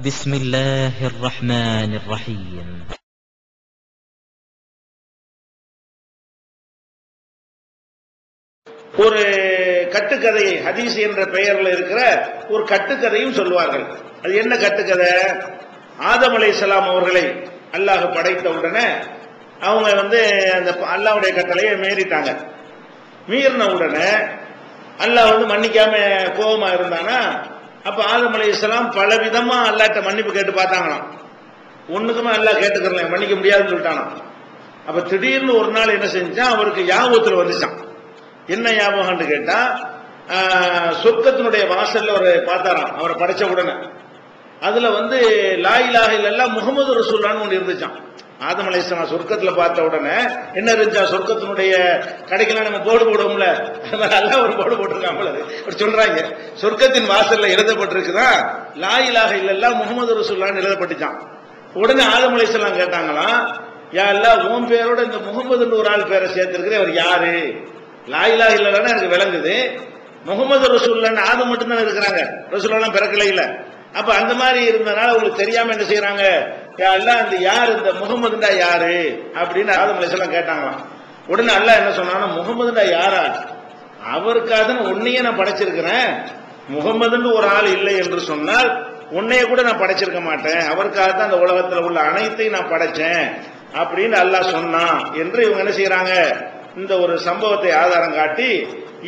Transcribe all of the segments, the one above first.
بسم الله الرحمن الرحيم. ஒரு கட்டுக்கதை ஹதீஸ் என்ற பெயரில் இருக்கிற ஒரு கட்டுக்கதையும் சொல்லுவார்கள். அது என்ன கட்டுக்கதை? ஆதம் அலைஹிஸ்ஸலாம் அவர்களை அல்லாஹ் படைத்த உடனே அவங்க அந்த அல்லாஹ்வுடைய கட்டளையை மீறிட்டாங்க. மீறின உடனே அல்லாஹ் மன்னிக்காம கோபமா இருந்தானா, அப்ப ஆதம் அலைஹிஸ்ஸலாம் பல விதமா அல்லாஹ்ட்ட மன்னிப்பு கேட்டு பார்த்தாங்களாம். ஒண்ணுக்குமே அல்லாஹ் கேட்டுக்கறல, மன்னிக்க முடியாதுன்னு சொல்லிட்டானா. அப்ப திடீர்னு ஒரு நாள் என்ன செஞ்சான், அவருக்கு ஞாபகத்துல வந்துச்சான். என்ன ஞாபகம்னு கேட்டா, சொர்க்கத்தினுடைய வாசல்ல ஒரு பார்த்தாராம் அவரை படைச்ச உடனே. அதுல லா இலாஹ இல்லல்லாஹ் முஹம்மது ரசூலுல்லாஹ்னு ஒன்று இருந்துச்சான். ஆதம் அலைஹிஸ்ஸலாம் சொர்க்கத்துல பார்த்த உடனே என்ன இருந்துச்சா, சொர்க்கத்தினுடைய கடைக்கெல்லாம் நம்ம போர்டு போடுவோம்ல, அதெல்லாம் ஒரு போர்டு போட்டிருக்காங்கள, அப்படி சொல்றாங்க. சொர்க்கத்தின் வாசல்ல எழுதப்பட்டிருக்குதான் லா இலாஹ இல்லல்லாஹ் முஹம்மது ரசூலுல்லாஹ்னு எழுதப்பட்டுச்சான். உடனே ஆதம் அலைஹிஸ்ஸலாம் கேட்டாங்களாம், யா அல்லாஹ் உன் பேரோட இந்த முகமதுன்னு ஒரு ஆள் பேரை சேர்த்திருக்கிறேன், அவர் யாரு? லா இலாஹ இல்லல்லாஹ்னா எனக்கு விளங்குது, முகமது ரசூலுல்லாஹ்னு ஆதம் மட்டும் தான் இருக்கிறாங்க, ரசூலுல்லாஹ் பிறக்கல இல்ல. அப்ப அந்த மாதிரி இருந்தனால உங்களுக்கு தெரியாம என்ன செய்யறாங்க, யா அல்லாஹ் இந்த யார், இந்த முகமதுண்டா யாரு அப்படின்னு ஆதம் அலைஹிஸ்ஸலாம் கேட்டாங்களாம். உடனே அல்லாஹ் என்ன சொன்னான்னா, முகமதுண்டா யாரா? அவருக்காக உன்னையே நான் படைச்சிருக்கிறேன், முகமதுன்னு ஒரு ஆள் இல்லை என்று சொன்னால் உன்னைய கூட நான் படைச்சிருக்க மாட்டேன், அவருக்காக தான் அந்த உலகத்துல உள்ள அனைத்தையும் நான் படைச்சேன் அப்படின்னு அல்லாஹ் சொன்னான் என்று இவங்க என்ன செய்யறாங்க, இந்த ஒரு சம்பவத்தை ஆதாரம் காட்டி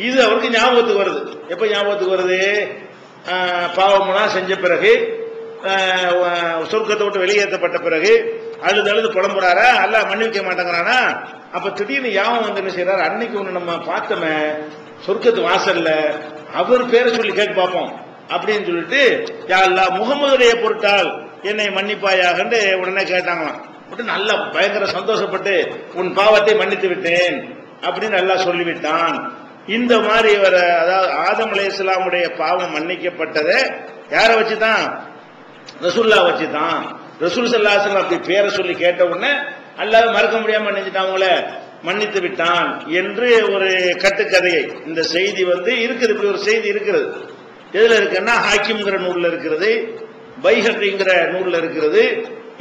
இது அவருக்கு ஞாபகத்துக்கு வருது. எப்ப ஞாபகத்துக்கு வருது? பாவமெல்லாம் செஞ்ச பிறகு, சொர்க்கத்தை விட்டு வெளியேற்றப்பட்ட பிறகு அழுது புலம்புறாரா, அல்லாஹ் மன்னிக்க மாட்டேங்கிறானா. அப்ப திடீர்னு யாவும் என்ன செய்யறாரு, அன்னைக்கு ஒண்ணு நம்ம பார்த்தோமே சொர்க்கத்து வாசல்ல, அவர் பேரை சொல்லி கேட்டு பார்ப்போம் அப்படின்னு சொல்லிட்டு, யா அல்லாஹ் முகமதுடைய பொருட்டால் என்னை மன்னிப்பாயாக உடனே கேட்டாங்களாம். நல்லா பயங்கர சந்தோஷப்பட்டு உன் பாவத்தை மன்னித்து விட்டேன் அப்படின்னு அல்லாஹ் சொல்லிவிட்டான். இந்த மாதிரி அதாவது ஆதம் அலைஹிஸ்ஸலாமுடைய பாவம் மன்னிக்கப்பட்டதை யாரை வச்சுதான்? ரசூலுல்லாஹ் வச்சுதான். ரசூல் ஸல்லல்லாஹு அலைஹி வஸல்லம் அப்படி பேரை சொல்லி கேட்ட உடனே அல்லாஹ் மறக்க முடியாம நினைச்சிட்டாங்கள, மன்னித்து விட்டான் என்று ஒரு கட்டுக்கதையை இந்த செய்தி இருக்குது. இப்படி ஒரு செய்தி இருக்கிறது. எதுல இருக்குன்னா, ஹாக்கிம்ங்கிற நூல்ல இருக்கிறது, பைஹக்கிங்கிற நூல்ல இருக்கிறது.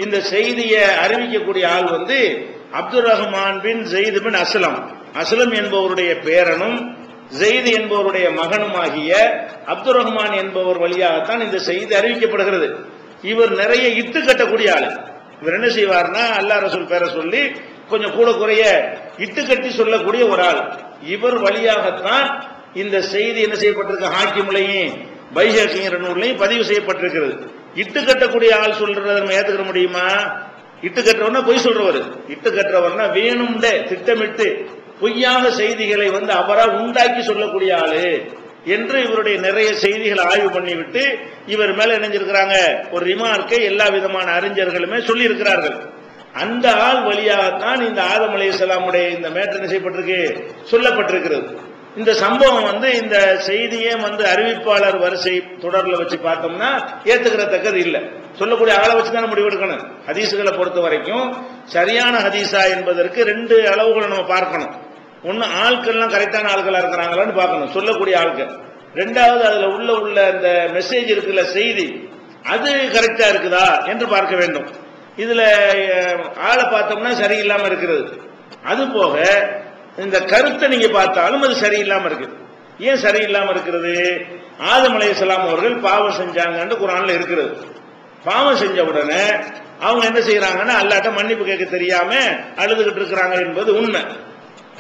இந்த செய்தியை அறிவிக்கக்கூடிய ஆள் அப்துர் ரஹ்மான் பின் ஜெயித் பின் அஸ்லம், அஸ்லம் என்பவருடைய பேரனும் ஜெயித் என்பவருடைய மகனுமாகிய அப்துர் ரஹ்மான் என்பவர் வழியாகத்தான் இந்த செய்தி அறிவிக்கப்படுகிறது. இவர் நிறைய இட்டு கட்டக்கூடிய ஆளு. இவர் என்ன செய்வார்னா, அல்லாஹ் ரசூல் பேரை சொல்லி கொஞ்சம் கூட குறைய இட்டு கட்டி சொல்லக்கூடிய ஒரு ஆள். இவர் வழியாகத்தான் இந்த செய்தி என்ன செய்யப்பட்டிருக்கு, ஹாக்கிம்லையும் பைஹக்கிங்கிற நூல்லையும் பதிவு செய்யப்பட்டிருக்கிறது. இட்டு கட்டக்கூடிய ஆள் சொல்றதை நம்ம ஏத்துக்கிற முடியுமா? இட்டு கட்டுறவர்னா பொய் சொல்றவர். இட்டு கட்டுறவர்னா வேணும்டே திட்டமிட்டு பொய்யாக செய்திகளை அவரா உண்டாக்கி சொல்லக்கூடிய ஆளு என்று இவருடைய நிறைய செய்திகளை ஆய்வு பண்ணிவிட்டு இவர் மேல இணைஞ்சிருக்கிறாங்க ஒரு ரிமார்க்கை எல்லா விதமான அறிஞர்களுமே சொல்லி இருக்கிறார்கள். அந்த ஆள் வழியாகத்தான் இந்த ஆதம் அலைஹிஸ்ஸலாமுடைய இந்த மேட்டர் என்ன செய்யப்பட்டிருக்கு, சொல்லப்பட்டிருக்கிறது. இந்த சம்பவம் இந்த செய்தியே அறிவிப்பாளர் வரிசை தொடர்ல வச்சு பார்த்தோம்னா ஏத்துக்கிறதக்கது இல்லை. சொல்லக்கூடிய ஆளை வச்சுதானே முடிவெடுக்கணும். ஹதீசுகளை பொறுத்த வரைக்கும் சரியான ஹதீஸா என்பதற்கு ரெண்டு அளவுகளை நம்ம பார்க்கணும். ஒன்னு, ஆட்கள்லாம் கரெக்டான ஆட்களா இருக்கிறாங்களான்னு பார்க்கணும், சொல்லக்கூடிய ஆட்கள். ரெண்டாவது, அதுல உள்ள அந்த மெசேஜ் இருக்குல்ல, செய்தி, அது கரெக்டா இருக்குதா என்று பார்க்க வேண்டும். இதுல ஆளை பார்த்தோம்னா சரியில்லாம இருக்கிறது. அது போக இந்த கருத்தை நீங்க பார்த்தாலும் அது சரியில்லாம இருக்கு. ஏன் சரியில்லாம இருக்கிறது? ஆதம் அலைஹிஸ்ஸலாம் அவர்கள் பாவம் செஞ்சாங்கன்னு குர்ஆன்ல இருக்கிறது. பாவம் செஞ்ச உடனே அவங்க என்ன செய்யறாங்கன்னா, அல்லாஹ்ட்ட மன்னிப்பு கேட்க தெரியாம அழுதுகிட்டு இருக்கிறாங்க என்பது உண்மை.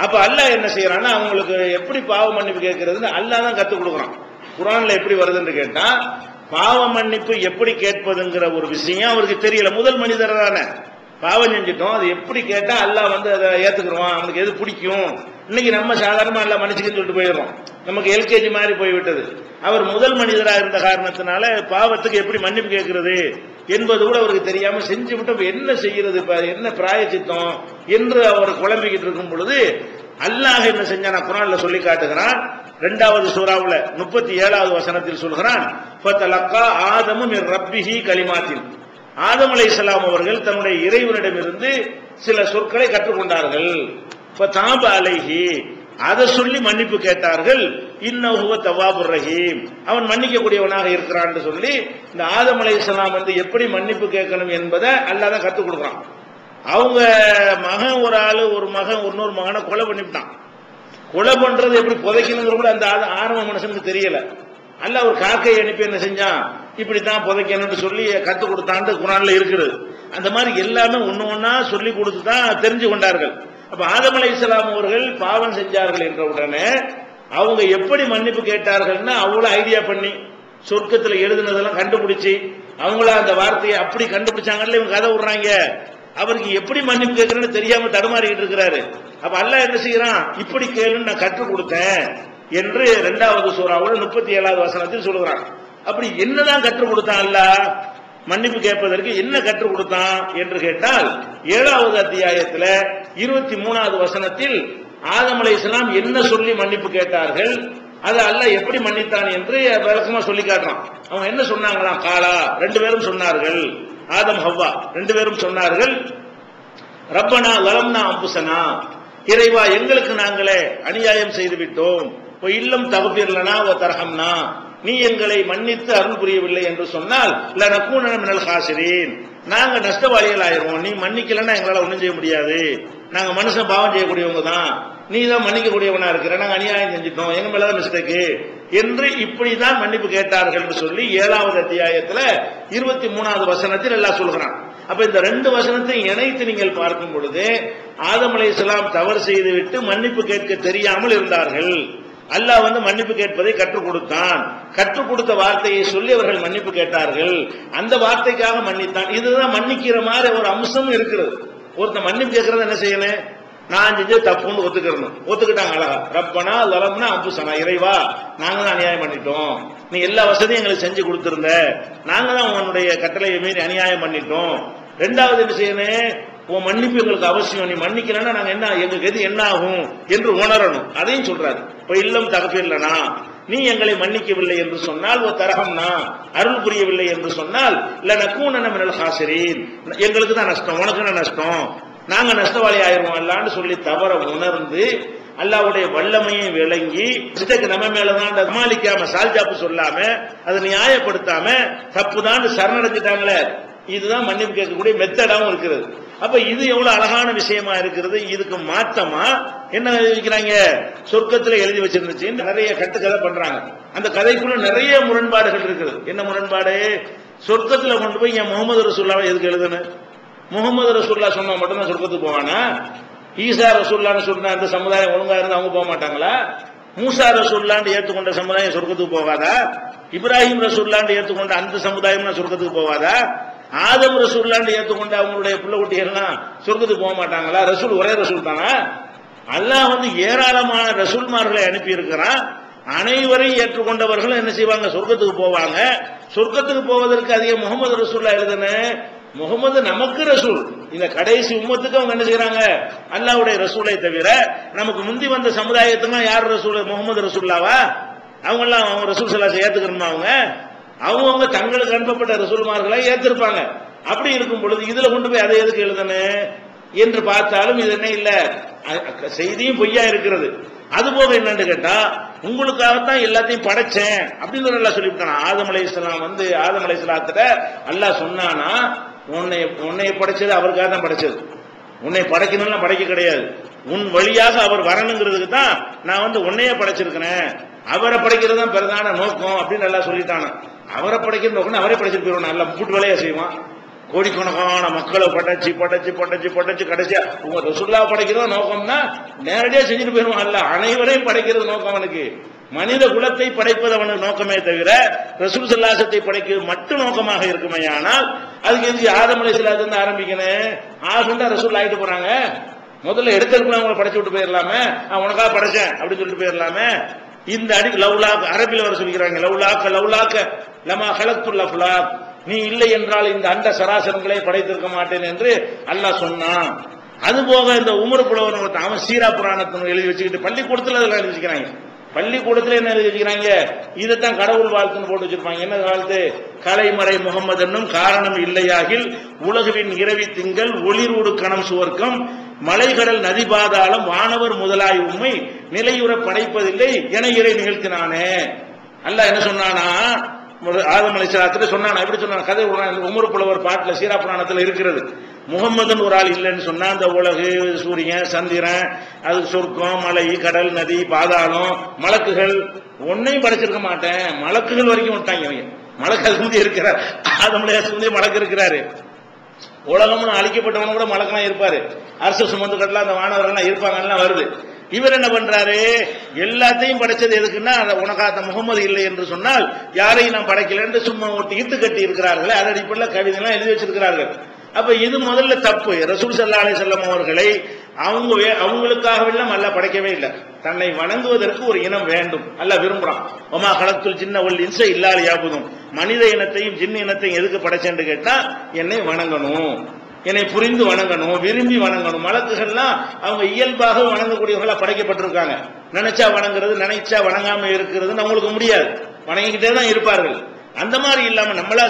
அப்ப அல்லாஹ் என்ன செய்யறான்னா, அவங்களுக்கு எப்படி பாவ மன்னிப்பு கேட்கறதுன்னு அல்லாஹ் தான் கத்துக் கொடுக்குறான். குர்ஆன்ல எப்படி வருதுன்னு கேட்டா, பாவ மன்னிப்பு எப்படி கேட்பதுங்கிற ஒரு விஷயம் அவருக்கு தெரியல. முதல் மனிதர் தானே, பாவம் செஞ்சிட்டோம், அது எப்படி கேட்டா அல்லாஹ் அதை ஏத்துக்குருவான், அவனுக்கு எது பிடிக்கும். இன்னைக்கு நம்ம சாதாரணமா எல்லாம் மன்னிச்சுக்கின்னு சொல்லிட்டு போயிடுறோம், நமக்கு எல்கேஜி மாதிரி போய்விட்டது. அவர் முதல் மனிதராக இருந்த காரணத்தினால பாவத்துக்கு எப்படி மன்னிப்பு கேட்கிறது என்பது கூட அவருக்கு தெரியாம செஞ்சு விட்டு என்ன செய்யறது, என்ன பிராயச்சித்தம் என்று அவர் குழம்பிக்கிட்டு இருக்கும் பொழுது அல்லாஹ் என்ன செஞ்சான், குர்ஆன்ல சொல்லி காட்டுகிறான். 2வது சூராவுல 37வது வசனத்தில் சொல்கிறான், ஃபதலக்கா ஆதமு மிர் ரப்பிஹி கலிமாத்தின். ஆதம் அலைஹிஸ்ஸலாம் அவர்கள் தன்னுடைய இறைவனிடமிருந்து சில சொற்களை கற்றுக்கொண்டார்கள். ஃபதாப அலைஹி, அதை சொல்லி மன்னிப்பு கேட்டார்கள். இன்னஹு ஹுவ தவ்வாபுர் ரஹீம், அவன் மன்னிக்க கூடியவனாக இருக்கிறான் என்று சொல்லி இந்த ஆதம் அலைஹிஸ்ஸலாம் வந்து எப்படி மன்னிப்பு கேட்கணும் என்பதை அல்லாஹ் தான் கற்றுக் கொடுக்குறான். அவங்க மகன் ஒரு ஆளு ஒரு மகன் இன்னொரு மகனை கொலை பண்ணிவிட்டான். கொலை பண்றது எப்படி புதைக்கணுங்கிற கூட அந்த ஆரம்ப மனுஷனுக்கு தெரியல. அல்லாஹ் ஒரு காக்கையை அனுப்பி என்ன செஞ்சான், இப்படித்தான் புதைக்கணும்னு சொல்லி கற்றுக் கொடுத்தான்னு குர்ஆன்ல இருக்குது. அந்த மாதிரி எல்லாமே ஒன்னு ஒன்னா சொல்லி கொடுத்து தான் தெரிஞ்சு கொண்டார்கள். அப்ப ஆதம் அலைஹிஸ்ஸலாம் அவர்கள் பாவம் செஞ்சார்கள் என்ற உடனே அவங்க எப்படி மன்னிப்பு கேட்டார்கள்னா அவ்வளவு ஐடியா பண்ணி சொர்க்கத்தில் எழுதுனதெல்லாம் கண்டுபிடிச்சு அவங்கள அந்த வார்த்தையை அப்படி கண்டுபிடிச்சாங்கல்ல இவங்க கதை விடுறாங்க. அவருக்கு எப்படி மன்னிப்பு கேட்கறன்னு தெரியாம தடுமாறிக்கிட்டு இருக்கிறாரு. அப்ப அல்லாஹ் என்ன செய்யறான், இப்படி கேளுன்னு நான் கற்றுக் கொடுத்தேன் என்று 2வது சூராவோட 37வது வசனத்தில் சொல்லுகிறான். அப்படி என்னதான் கற்றுக் கொடுத்தான் அல்லாஹ், மன்னிப்பு கேட்பதற்கு என்ன கற்றுக் கொடுத்தான் என்று கேட்டால் 7வது அத்தியாயத்தில் 23வது வசனத்தில் ஆதம் அலைஹிஸ்ஸலாம் என்ன சொல்லி மன்னிப்பு கேட்டார்கள், அது அல்லாஹ் எப்படி மன்னித்தான் என்று விளக்கமா சொல்லி காட்டுறான். அவங்க என்ன சொன்னாங்களாம், காலா 2 பேரும் சொன்னார்கள், ஆதம் ஹவ்வா 2 பேரும் சொன்னார்கள், ரப்பனா லலம்னா அம்புசனா, இறைவா எங்களுக்கு நாங்களே அநியாயம் செய்து விட்டோம், இல்லம் தகுபிர்லனா ஓ தரஹம்னா, நீ எங்களை மன்னித்து அருள் புரியவில்லை என்று சொன்னால் லனகூன மினல் காசிரீன், நாங்க நஷ்டவாளிகள் ஆயிரும், நீ மன்னிக்கலன்னா எங்களால ஒண்ணும் செய்ய முடியாது, நாங்க மனுஷன் பாவம் செய்யக்கூடியவங்க தான், நீ தான் மன்னிக்க கூடியவனா இருக்கிற, நாங்க அநியாயம் செஞ்சிட்டோம், எங்க மேலதான் மிஸ்டேக்கு என்று இப்படிதான் மன்னிப்பு கேட்டார்கள் என்று சொல்லி 7வது அத்தியாயத்துல 23வது வசனத்தில் எல்லாம் சொல்கிறான். அப்ப இந்த 2 வசனத்தை இணைத்து நீங்கள் பார்க்கும் பொழுது ஆதம் அலைஹிஸ்ஸலாம் தவறு செய்துவிட்டு மன்னிப்பு கேட்க தெரியாமல் இருந்தார்கள். அல்லாஹ் வந்து மன்னிப்பு கேட்பதை கற்றுக் கொடுத்தான். கற்றுக் கொடுத்த வார்த்தையை சொல்லி அவர்கள் மன்னிப்பு கேட்டார்கள். அந்த வார்த்தைக்காக மன்னித்தான். இதுதான் மன்னிக்கிற மாதிரி ஒரு அம்சம் இருக்கிறது. ஒருத்தன் மன்னிப்பு கேட்கறது என்ன செய்யணும், நான் செஞ்சு தப்புன்னு ஒத்துக்கிறணும். ஒத்துக்கிட்டாங்க அழகா, ரப்பனா லலம்னா அம்புசனா, இறைவா நாங்க தான் அநியாயம் பண்ணிட்டோம், நீ எல்லா வசதியும் எங்களுக்கு செஞ்சு கொடுத்திருந்த, நாங்க தான் உன்னுடைய கட்டளையை மீறி அநியாயம் பண்ணிட்டோம். 2வது என்ன செய்யணும், உன் மன்னிப்பு எங்களுக்கு அவசியம், நீ மன்னிக்கலன்னா நாங்க என்ன, எங்களுக்கு எது என்ன ஆகும் என்று உணரணும். அதையும் சொல்றாரு. இப்ப இல்லம் தகப்பில்லனா, நீ எங்களை மன்னிக்கவில்லை என்று சொன்னால், ஓ தரகம்னா அருள் புரியவில்லை என்று சொன்னால், இல்ல நக்கூன மினல் காசிரீன், எங்களுக்கு தான் நஷ்டம், உனக்கு என்ன நஷ்டம், நாங்க நஷ்டவாளி ஆயிருவோம் அல்லான்னு சொல்லி தவற உணர்ந்து அல்லாஹ்வுடைய வல்லமையை விளங்கி மிஸ்டேக் நம்ம மேலதான் சமாளிக்காம சால்ஜாப்பு சொல்லாம அதை நியாயப்படுத்தாம தப்புதான் சரணடைஞ்சிட்டாங்களே, இதுதான் மன்னிப்பு கேட்கக்கூடிய மெத்தடாவும் இருக்கிறது. அப்ப இது எவ்வளவு அழகான விஷயமா இருக்கிறது. இதுக்கு மாற்றமா என்ன வைக்கிறாங்க, சொர்க்கத்தில் எழுதி வச்சிருந்துச்சு நிறைய கட்டுக்கதை பண்றாங்க. அந்த கதைக்குள்ள நிறைய முரண்பாடுகள் இருக்குது. என்ன முரண்பாடு, சொர்க்கத்தில் கொண்டு போய் என் முகமது ரசூலுல்லாஹ் எதுக்கு எழுதணும், முகமது ரசூலுல்லாஹ் சொன்னா மட்டும்தான் சொர்க்கத்துக்கு போவானா, ஈசா ரசூலுல்லாஹ்னு சொன்ன அந்த சமுதாயம் ஒழுங்கா இருந்து அவங்க போக மாட்டாங்களா, மூசா ரசூலுல்லாஹ்னு ஏற்றுக்கொண்ட சமுதாயம் சொர்க்கத்துக்கு போகாதா, இப்ராஹிம் ரசூலுல்லாஹ்னு ஏற்றுக்கொண்ட அந்த சமுதாயம் சொர்க்கத்துக்கு போவாதா, ஆதம் ரசூலுல்லாஹ்னு ஏற்றுக்கொண்ட அவங்களுடைய பிள்ளை குட்டிகள்லாம் சொர்க்கத்துக்கு போக மாட்டாங்களா, ரசூல் ஒரே ரசூல் தானா, அல்லாஹ் வந்து ஏராளமான ரசூல்மார்களை அனுப்பி இருக்கிறான், அனைவரையும் ஏற்றுக்கொண்டவர்களும் என்ன செய்வாங்க, சொர்க்கத்துக்கு போவாங்க. சொர்க்கத்துக்கு போவதற்கு அதிக முகமது ரசூலுல்லாஹ் எழுதுன, முகமது நமக்கு ரசூல், இந்த கடைசி உம்மத்துக்கு அவங்க என்ன செய்யறாங்க, அல்லாஹ்வுடைய ரசூலை தவிர நமக்கு முந்தி வந்த சமுதாயத்துக்கு யார் ரசூல், முகமது ரசூலுல்லாஹ்வா, அவங்க எல்லாம் அவங்க ரசூல் ஸல்லல்லாஹு ஏத்துக்கணுமா, அவங்க தங்களுக்கு அனுப்பப்பட்ட ரசூல்மார்களை ஏத்திருப்பாங்க. அப்படி இருக்கும் பொழுது இதுல கொண்டு போய் அதை எதுக்கு எழுதணும் என்று பார்த்தாலும் இது என்ன இல்ல, செய்தியும் பொய்யா இருக்கிறது. அதுபோக என்னன்னு கேட்டா, உங்களுக்காகத்தான் எல்லாத்தையும் படைச்சேன் அப்படின்னு நல்லா சொல்லிவிட்டான். ஆதம் அலைஹிஸ்ஸலாம் வந்து ஆதம் அலைஹிஸ்ஸலாத்திட்ட அல்லாஹ் சொன்னானா, உன்னை படைச்சது அவருக்காக தான் படைச்சது, உன்னை படைக்கணும்னா படைக்க கிடையாது, உன் வழியாக அவர் வரணுங்கிறதுக்கு தான் நான் வந்து உன்னையே படைச்சிருக்கிறேன், அவரை படைக்கிறது தான் பிரதான நோக்கம் அப்படின்னு நல்லா சொல்லிட்டானா. அவரை படைக்கிற நோக்கம் அவரே படைச்சிட்டு போயிடுவான், நல்லா கூட்டு வேலையா செய்வான், கோடிக்கணக்கான மக்களை படைச்சு படைச்சு படைச்சு படைச்சு கடைசியா உங்க ரசூலுல்லாஹ் படைக்கிறது நோக்கம்னா நேரடியா செஞ்சுட்டு போயிடுவான். அல்ல அனைவரையும் படைக்கிறது நோக்கம் அவனுக்கு, மனித குலத்தை படைப்பது அவனுக்கு நோக்கமே தவிர ரசூல் ஸல்லல்லாஹு படைக்கிறது மட்டும் நோக்கமாக இருக்குமே. ஆனால் அதுக்கு எதுக்கு ஆதம் அலைஹிஸ்ஸலாத்துல இருந்து ஆரம்பிக்கணும், ஆகுண்டா ரசூல் ஆகிட்டு போறாங்க, முதல்ல எடுத்துக்கலாம் அவங்களை படைச்சு விட்டு போயிடலாமே, உனக்காக படைச்சேன் அப்படின்னு சொல்லிட்டு போயிடலாமே. இந்த அடி லவ்லாக் அரபில் வர சொல்லிக்கிறாங்க, லவ்லாக்க லமா ஹலக்துல் அஃப்லாக், நீ இல்லை என்றால் இந்த அண்ட சராசரங்களை படைத்திருக்க மாட்டேன் என்று அல்லாஹ் சொன்னான். அதுபோக இந்த உமர் புலவர் அவன் சீரா புராணத்தை எழுதி வச்சுக்கிட்டு பள்ளிக்கூடத்தில் அதெல்லாம் எழுதி வச்சுக்கிறாங்க. பள்ளிக்கூடத்தில் என்ன எழுதி வச்சுக்கிறாங்க, இதைத்தான் கடவுள் வாழ்த்துன்னு போட்டு வச்சிருப்பாங்க. என்ன வாழ்த்து, கலைமறை முகமது என்னும் காரணம் இல்லையாகில் உலகுவின் இரவி திங்கள் ஒளிரூடு கணம் சுவர்க்கம் மலைகடல் நதி பாதாளம் வானவர் முதலாய் உண்மை நிலையுற படைப்பதில்லை என இறை நிகழ்த்தினானே. அல்லாஹ் என்ன சொன்னானா, ஆதம் அலைஹிஸ்ஸலாத்துல சொன்னானா, எப்படி சொன்னான் கதை. உமர் புலவர் பாட்டுல சீரா புராணத்துல இருக்கிறது. முகம்மதுன்னு ஒரு ஆள் இல்லைன்னு சொன்னா அந்த உலகு, சூரியன், சந்திரன், அது சொர்க்கம், மலை, கடல், நதி, பாதாளம், மலக்குகள் ஒன்னையும் படைச்சிருக்க மாட்டேன். மலக்குகள் வரைக்கும் விட்டாங்க. மலக்கு அது முந்தைய இருக்கிறார். ஆதம் அலைஹிஸ்ஸலாம் மலக்கு இருக்கிறாரு. உலகம்னு அழிக்கப்பட்டவன கூட மலக்கெல்லாம் இருப்பாரு. அரசு சுமந்து கட்டலாம் அந்த வானவர்கள் இருப்பாங்கலாம் வருது. இவர் என்ன பண்றாரு, எல்லாத்தையும் படைச்சது எதுக்குன்னா, உனக்காத்த முகமது இல்லை என்று சொன்னால் யாரையும் நான் படைக்கல என்று சும்மா இட்டு கட்டி இருக்கிறார்கள். அது அடிப்படையில் கவிதைலாம் எழுதி வச்சிருக்கிறார்கள். அப்ப இது முதல்ல தப்பு. ரசூல் ஸல்லல்லாஹு அலைஹி வஸல்லம் அவர்களை அவங்களுக்காகவெல்லாம் அல்லாஹ் படைக்கவே இல்லை. தன்னை வணங்குவதற்கு ஒரு இனம் வேண்டும், அல்லாஹ் விரும்புறான். வமா கலக்துல் ஜின்ன வல் இன்ஸ இல்லா லியஅபுதுன். மனித இனத்தையும் ஜின் இனத்தையும் எதுக்கு படைச்சேன்னு கேட்டா, என்னை வணங்கணும், என்னை புரிந்து வணங்கணும், விரும்பி வணங்கணும். மலக்குகள்லாம் அவங்க இயல்பாக வணங்கக்கூடியவர்களா படைக்கப்பட்டிருக்காங்க. நினைச்சா வணங்குறது, நினைச்சா வணங்காம இருக்கிறது அவங்களுக்கு முடியாது. வணங்கிக்கிட்டே தான் இருப்பார்கள். அந்த மாதிரி இல்லாம நம்மளா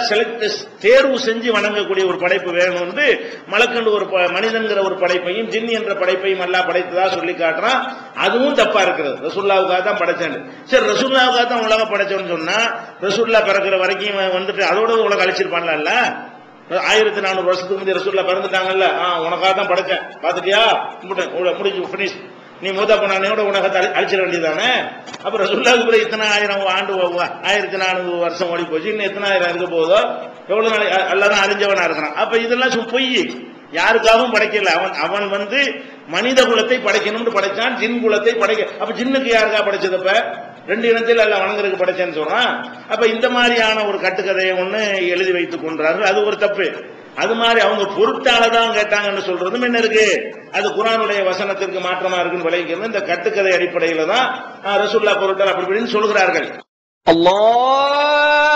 தேர்வு செஞ்சு வணங்கக்கூடிய ஒரு படைப்பு வேணும் என்று மலக்கண்டு ஒரு மனிதன்கிற ஒரு படைப்பையும் ஜின் என்ற படைப்பையும் அல்லாஹ் படைத்ததா சொல்லி காட்டுறான். அதுவும் தப்பா இருக்கிறது. ரசூலுல்லாஹ்வுக்காக தான் படைச்சேன். சரி, ரசூலுல்லாஹ்வுக்காக தான் உலகம் படைச்சோன்னு சொன்னா ரசூலுல்லாஹ் பிறக்கிற வரைக்கும் வந்துட்டு அதோட உலகம் அழிச்சிருப்பான்ல. 1400 வருஷத்துக்கு முந்தைய ரசூலுல்லாஹ் பிறந்துட்டாங்கல்ல, உனக்காக தான் படைச்சேன், பாத்துட்டியா, முடிஞ்சு பினிஷ், நீ மூத்தா பண்ணானோட உலகத்தை அழிச்சிட வேண்டியதானே. அப்புறம் ரசூலுல்லாஹ்வுக்கு இத்தனை ஆயிரம் ஆண்டு 1400 வருஷம் ஓடி போச்சு, இன்னும் எத்தனை ஆயிரம் இருக்க போதோ, எவ்வளவு நாள் அல்லாதான் அறிஞ்சவனா இருக்கிறான். அப்ப இதெல்லாம் பொய், யாருக்காகவும் படைக்கல. அவன் மனித குலத்தை படைக்கணும்னு படைச்சான், ஜின் குலத்தை படைக்க. அப்ப ஜின்னுக்கு யாருக்கா படைச்சதப்ப ரெண்டு இனத்தில் அல்ல வணங்குறதுக்கு படைச்சேன்னு சொல்றான். அப்ப இந்த மாதிரியான ஒரு கட்டுக்கதையை ஒண்ணு எழுதி வைத்துக் கொண்டார்கள். அது ஒரு தப்பு. அது மாதிரி அவங்க பொருட்டாலதான் கேட்டாங்கன்னு சொல்றதும் என்ன இருக்கு, அது குர்ஆனுடைய வசனத்திற்கு மாற்றமா இருக்குன்னு விளைவிக்கிறது. இந்த கட்டுக்கதை அடிப்படையில தான் ரசூலுல்லாஹ் பொருட்டால் அப்படி இப்படின்னு சொல்கிறார்கள். அல்லாஹ்